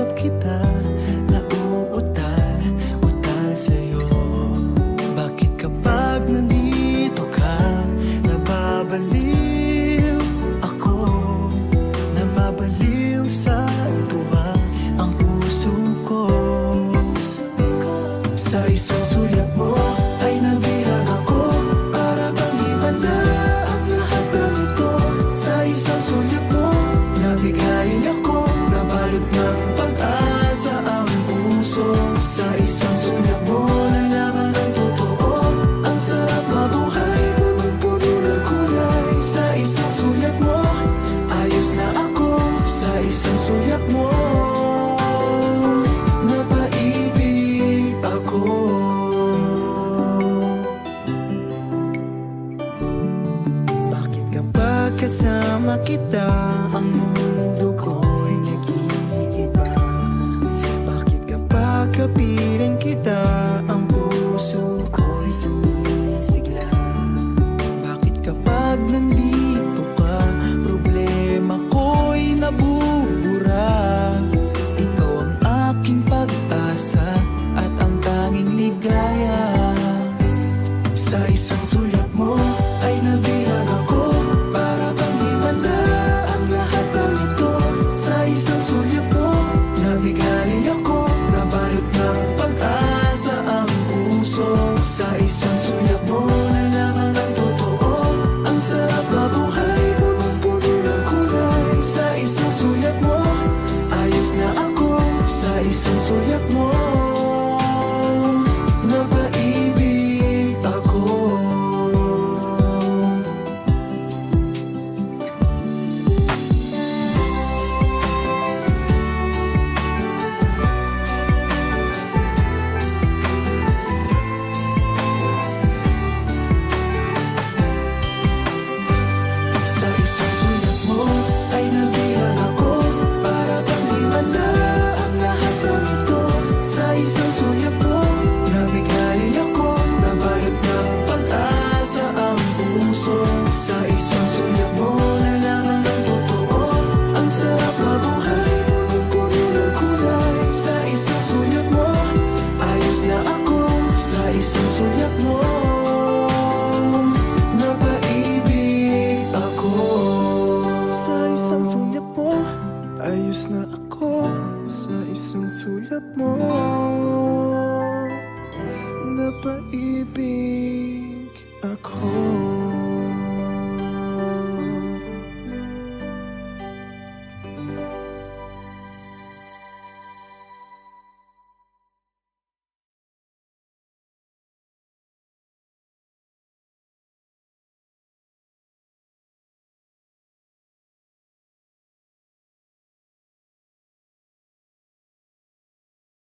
Kinakausap kita, nauutal, utal sa'yo. Bakit kapag nandito ka, nababaliw ako, nababaliw sa tuwa ang puso ko. Sa isang sulyap mo ay nabihag ako, para bang himala ang lahat ng ito. Sa isang sulyap mo, nabigayin ako, nabalot ng pag-asa ang puso. Sa isang sulyap mo, nalaman ng totoo, ang sarap mabuhay, punong-puno ng kulay. Sa isang sulyap mo, ayos na ako. Sa isang sulyap mo, napaibig ako. Bakit kapag kasama kita, ang mundo ko'y nag-iiba? Bakit kapag kapiling kita, ang puso ko'y sumisigla? Bakit kapag nandito ka, problema ko'y nabubura? Ikaw ang aking pag-asa at ang tanging ligaya. Sa isang sulyap mo ay nabihag ako, para bang himala ang lahat ng ito. Sa isang sulyap mo, nabigaling ako, nabalot ng pag-asa ang puso. Sa isang sulyap mo, nalaman ng totoo, ang sarap mabuhay, punong-puno ng kulay. Sa isang sulyap mo, ayos na ako. Sa isang sulyap mo, napaibig ako. Sa isang sulyap mo ay nabihag ako, para bang himala ang lahat ng ito. Sa isang sulyap mo, nabigayin ako, nabalot ng pag-asa ang puso. Sa isang sulyap mo, nalaman ng totoo, ang sarap mabuhay, punong-puno ng kulay. Sa isang sulyap mo, ayos na ako. Sa isang sulyap mo, napaibig ako. Sa isang sulyap mo, ayos na ako. Sa isang sulyap mo,